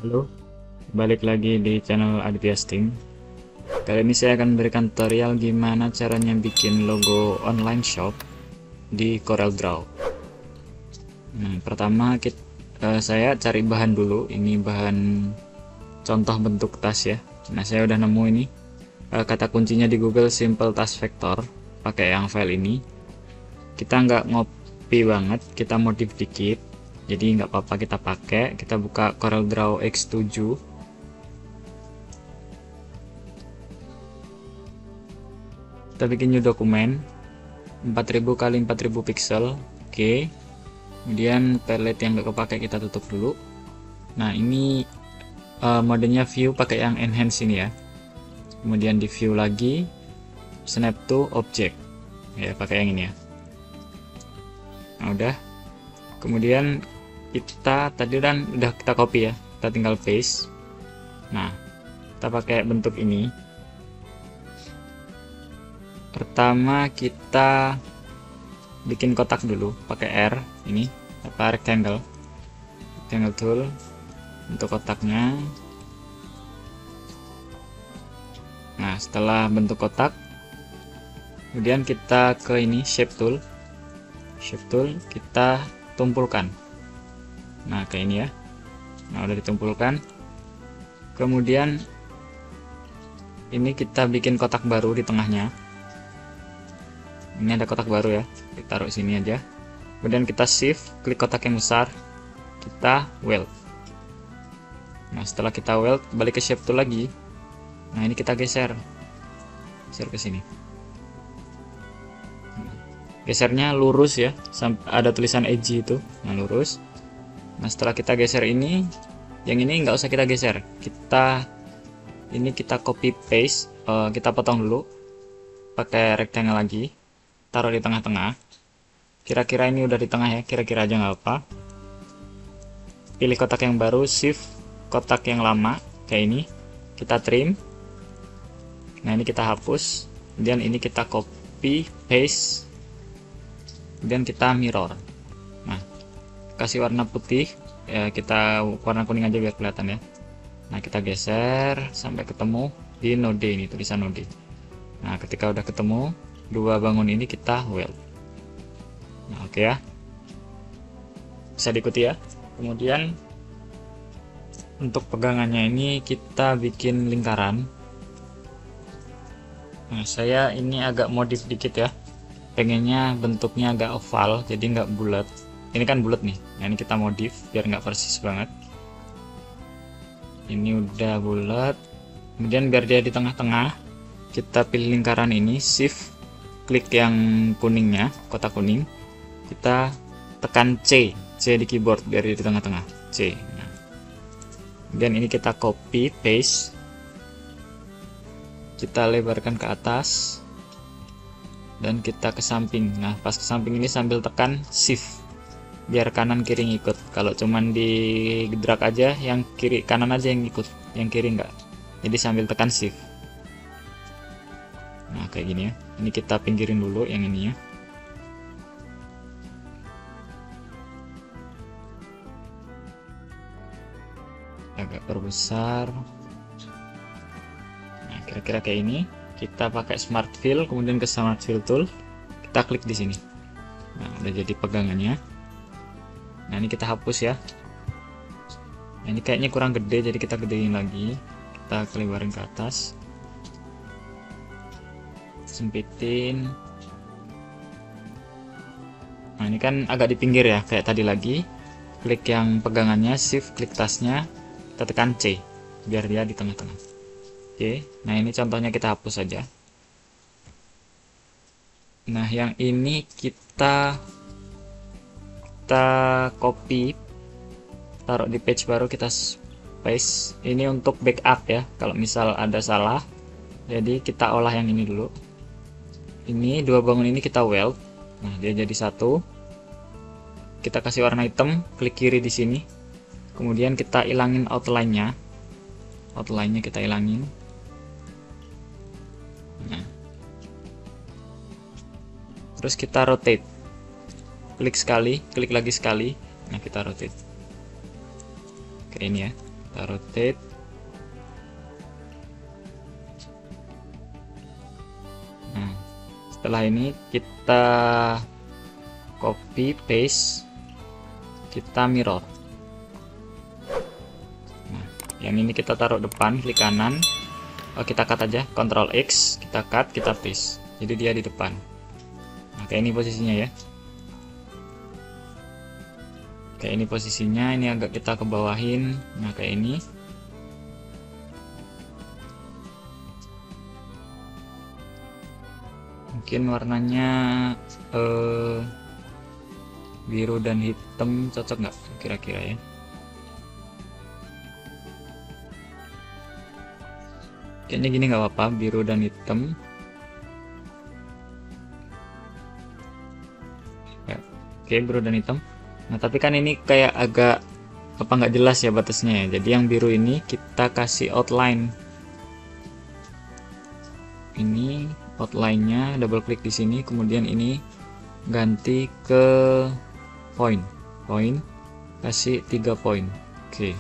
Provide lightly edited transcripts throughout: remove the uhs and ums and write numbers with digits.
Halo, balik lagi di channel Aditya Steam. Kali ini saya akan memberikan tutorial gimana caranya bikin logo online shop di CorelDRAW. Pertama saya cari bahan dulu. Ini bahan contoh bentuk tas ya. Nah, saya udah nemu ini. Kata kuncinya di Google Simple Task Vector. Pakai yang file ini. Kita nggak ngopi banget, kita modif dikit. Jadi nggak apa-apa kita pakai. Kita buka CorelDRAW X7. Kita bikin new dokumen 4000 kali 4000 pixel. Oke. Kemudian palette yang nggak kepake kita tutup dulu. Nah, ini modenya view pakai yang enhance ini ya. Kemudian di view lagi, snap to object ya, pakai yang ini ya. Nah, udah. Kemudian kita tadi kan udah kita copy ya, kita tinggal paste. Nah, kita pakai bentuk ini. Pertama kita bikin kotak dulu pakai R ini, apa, rectangle tool untuk kotaknya. Nah, setelah bentuk kotak, kemudian kita ke ini shape tool kita tumpulkan. Nah, kayak ini ya. Nah, udah ditumpulkan. Kemudian ini kita bikin kotak baru di tengahnya. Ini ada kotak baru ya, kita taruh sini aja. Kemudian kita shift, klik kotak yang besar, kita weld. Nah, setelah kita weld, balik ke shape tool lagi. Nah, ini kita geser ke sini. Gesernya lurus ya, sampai ada tulisan edge itu. Nah, lurus. Nah, setelah kita geser ini, yang ini nggak usah kita geser. Kita copy paste, kita potong dulu pakai rectangle lagi. Taruh di tengah-tengah. Kira-kira ini udah di tengah ya, kira-kira aja nggak apa. Pilih kotak yang baru, shift kotak yang lama kayak ini, kita trim. Nah, ini kita hapus. Kemudian ini kita copy paste. Kemudian kita mirror. Nah, kasih warna putih ya, kita warna kuning aja biar kelihatan ya. Nah, kita geser sampai ketemu di node ini, tulisan node. Nah, ketika udah ketemu dua bangun ini, kita weld. Nah, oke ya, bisa diikuti ya. Kemudian untuk pegangannya ini kita bikin lingkaran. Nah, saya ini agak modif dikit ya, pengennya bentuknya agak oval, jadi nggak bulat. Ini kan bulat nih. Nah, ini kita modif biar nggak persis banget. Ini udah bulat. Kemudian biar dia di tengah-tengah, kita pilih lingkaran ini, shift klik yang kuningnya, kotak kuning, kita tekan C di keyboard biar di tengah-tengah, C. Nah, kemudian ini kita copy paste, kita lebarkan ke atas dan kita ke samping. Nah, pas ke samping ini sambil tekan shift biar kanan kiri ngikut. Kalau cuman di drag aja, yang kiri kanan aja yang ikut, yang kiri enggak. Jadi sambil tekan shift. Nah, kayak gini ya. Ini kita pinggirin dulu yang ini ya. Agak perbesar. Nah, kira-kira kayak ini. Kita pakai smart fill, kemudian ke smart fill tool, kita klik di sini. Nah, udah jadi pegangannya. Nah, ini kita hapus ya. Nah, ini kayaknya kurang gede, jadi kita gedein lagi. Kita kelebarin ke atas. Sempitin. Nah, ini kan agak di pinggir ya, kayak tadi lagi. Klik yang pegangannya, shift klik tasnya, kita tekan C biar dia di tengah-tengah. Oke, nah ini contohnya kita hapus saja. Nah, yang ini kita copy, taruh di page baru, kita paste. Ini untuk backup ya, kalau misal ada salah. Jadi kita olah yang ini dulu. Ini dua bangun ini kita weld. Nah, dia jadi satu. Kita kasih warna hitam, klik kiri di sini. Kemudian kita ilangin outline-nya. Outline-nya kita ilangin. Nah. Terus kita rotate. Klik sekali, klik lagi sekali. Nah, kita rotate. Kayak ini ya. Kita rotate. Nah, setelah ini kita copy paste, kita mirror. Nah, yang ini kita taruh depan, klik kanan. Kita cut aja, Ctrl X, kita cut, kita paste. Jadi dia di depan. Nah, kayak ini posisinya ya. Kayak ini posisinya, ini agak kita ke bawahin. Nah, kayak ini. Mungkin warnanya biru dan hitam cocok nggak kira-kira ya? Kayaknya gini nggak apa-apa, biru dan hitam. Ya, oke, biru dan hitam. Nah, tapi kan ini kayak agak apa nggak jelas ya batasnya ya. Jadi yang biru ini kita kasih outline. Ini outline-nya, double klik di sini, kemudian ini ganti ke point, kasih 3 poin. Oke.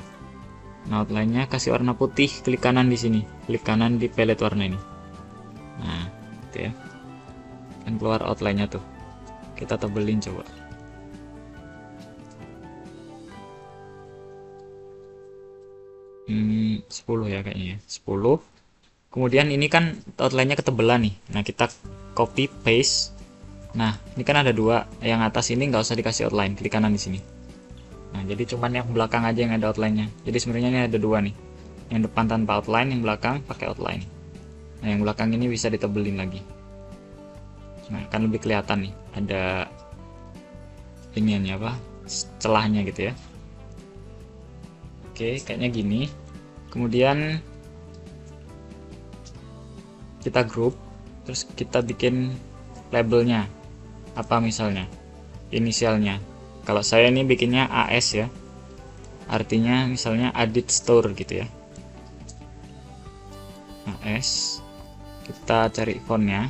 Nah, outline-nya kasih warna putih, klik kanan di sini, klik kanan di palette warna ini. Nah, gitu ya. Kan keluar outline-nya tuh. Kita tebelin coba. Hmm, 10 ya kayaknya ya. 10. Kemudian ini kan outline-nya ketebelan nih. Nah, kita copy paste. Nah, ini kan ada dua. Yang atas ini nggak usah dikasih outline, klik kanan di sini. Nah, jadi cuman yang belakang aja yang ada outline-nya. Jadi sebenarnya ini ada dua nih. Yang depan tanpa outline, yang belakang pakai outline. Nah, yang belakang ini bisa ditebelin lagi. Nah, kan lebih kelihatan nih. Ada iniannya apa? Celahnya gitu ya. Oke, kayaknya gini. Kemudian kita group, terus kita bikin labelnya apa, misalnya inisialnya. Kalau saya ini bikinnya AS ya, artinya misalnya Adit Store gitu ya. AS, kita cari fontnya.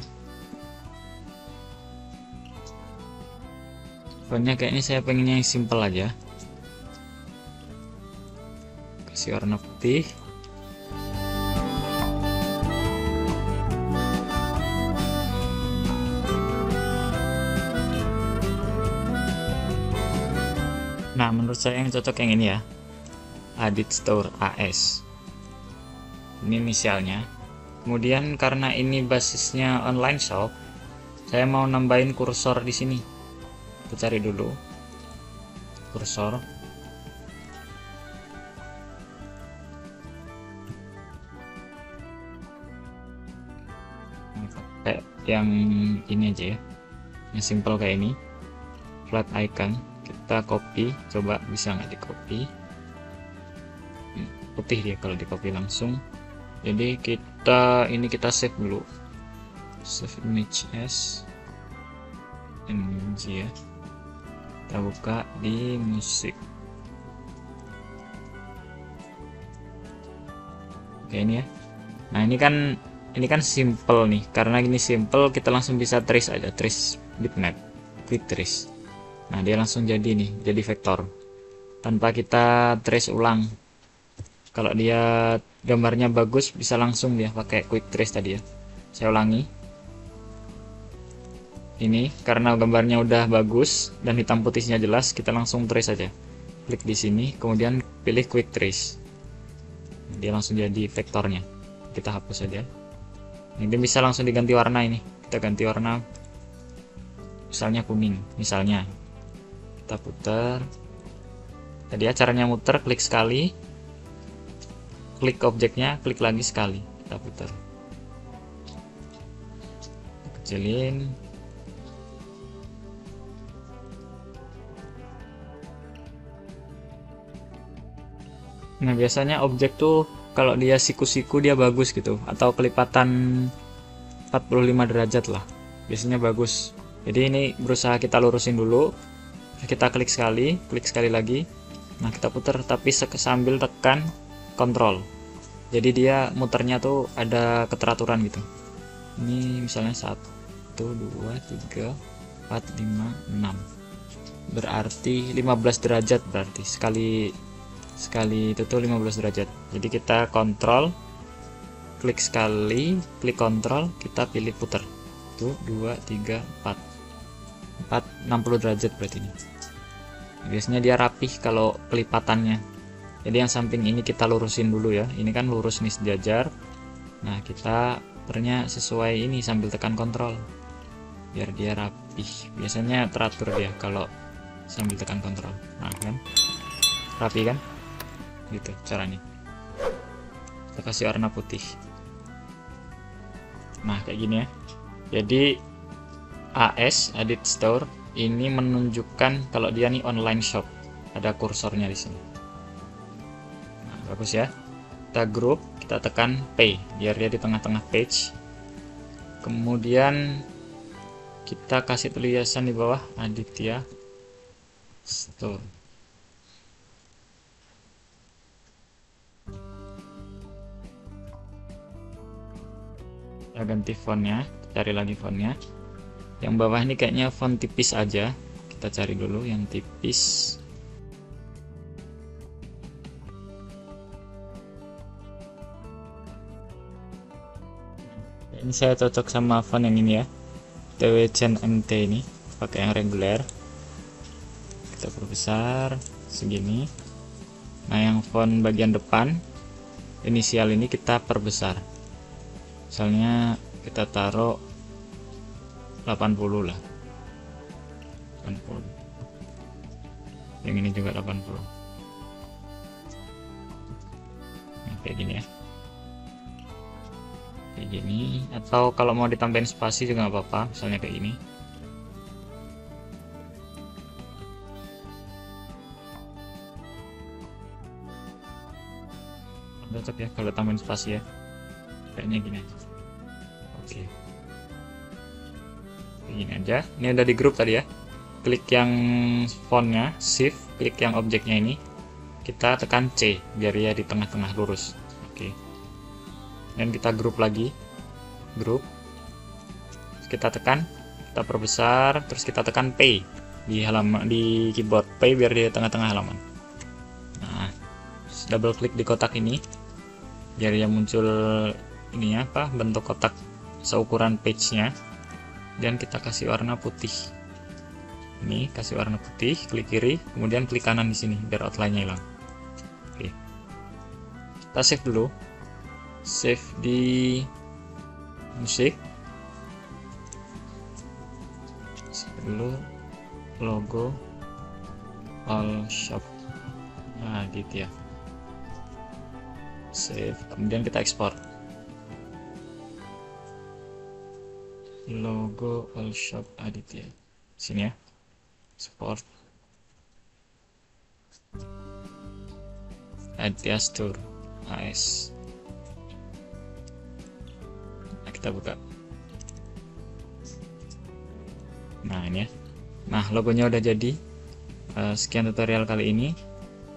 Fontnya kayaknya saya pengennya yang simple aja, kasih warna putih. Nah, menurut saya yang cocok yang ini ya, Adit Store AS. Ini inisialnya. Kemudian karena ini basisnya online shop, saya mau nambahin kursor di sini. Kita cari dulu kursor. Kayak yang ini aja ya, yang simple kayak ini, flat icon. Kita copy, coba bisa nggak di copy. Putih dia kalau di copy langsung. Jadi kita save dulu, save image as img ya. Kita buka di musik. Oke, ini ya. Nah, ini kan simple nih. Karena ini simple, kita langsung bisa trace aja, trace bitmap, klik trace. Nah, dia langsung jadi nih, jadi vektor tanpa kita trace ulang. Kalau dia gambarnya bagus, bisa langsung dia pakai quick trace tadi ya. Saya ulangi. Ini karena gambarnya udah bagus dan hitam putihnya jelas, kita langsung trace aja. Klik di sini, kemudian pilih quick trace. Dia langsung jadi vektornya. Kita hapus saja. Ini bisa langsung diganti warna ini. Kita ganti warna, misalnya kuning, misalnya. Kita putar. Tadi ya caranya muter, klik sekali, klik objeknya, klik lagi sekali, kita putar. Kecilin. Nah, biasanya objek tuh kalau dia siku-siku dia bagus gitu, atau kelipatan 45 derajat lah, biasanya bagus. Jadi ini berusaha kita lurusin dulu. Kita klik sekali lagi. Nah, kita putar tapi sambil tekan kontrol. Jadi dia muternya tuh ada keteraturan gitu. Ini misalnya 1, 2, 3, 4, 5, 6. Berarti 15 derajat berarti sekali sekali itu tuh 15 derajat. Jadi kita kontrol, klik sekali, klik kontrol, kita pilih putar. Tuh 2, 3, 4. 60 derajat berarti ini. Biasanya dia rapih kalau kelipatannya. Jadi yang samping ini kita lurusin dulu ya. Ini kan lurus nih sejajar. Nah, kita puternya sesuai ini sambil tekan kontrol. Biar dia rapih. Biasanya teratur dia kalau sambil tekan kontrol. Nah, kan? Rapi kan? Gitu caranya. Kita kasih warna putih. Nah, kayak gini ya. Jadi AS Edit Store ini menunjukkan kalau dia nih online shop. Ada kursornya di sini. Nah, bagus ya. Kita grup, kita tekan P biar dia di tengah-tengah page. Kemudian kita kasih tulisan di bawah Aditya Store. Kita ganti fontnya, cari lagi fontnya. Yang bawah ini kayaknya font tipis aja. Kita cari dulu yang tipis. Ini saya cocok sama font yang ini ya, TWCen MT ini, pakai yang reguler. Kita perbesar segini. Nah, yang font bagian depan inisial ini kita perbesar. Misalnya kita taruh 80 lah, 80. Yang ini juga 80. Nah, kayak gini ya, kayak gini. Atau kalau mau ditambahin spasi juga nggak apa-apa, misalnya kayak gini. Cocok ya kalau tambahin spasi ya, kayaknya gini aja. Oke. Ini aja. Ini udah di grup tadi ya. Klik yang fontnya, shift, klik yang objeknya ini, kita tekan C biar dia di tengah-tengah lurus. Oke. Dan kita grup lagi, grup. Terus kita tekan, kita perbesar, terus kita tekan P di halaman di keyboard P biar dia di tengah-tengah halaman. Nah, double klik di kotak ini biar dia muncul ini ya, apa, bentuk kotak seukuran page-nya. Dan kita kasih warna putih. Ini kasih warna putih, klik kiri, kemudian klik kanan di sini biar outline-nya hilang. Oke. Kita save dulu. Save di musik. Save dulu logo all shop. Nah, gitu ya. Save, kemudian kita ekspor. Logo all shop Aditya. Sini ya. Export. Aditya Store AS. Nah, kita buka. Nah, ini ya. Nah, logonya udah jadi. Sekian tutorial kali ini.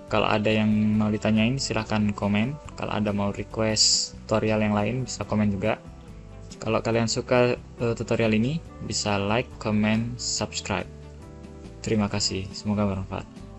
Kalau ada yang mau ditanyain silahkan komen. Kalau ada mau request tutorial yang lain bisa komen juga. Kalau kalian suka tutorial ini bisa like, comment, subscribe. Terima kasih, semoga bermanfaat.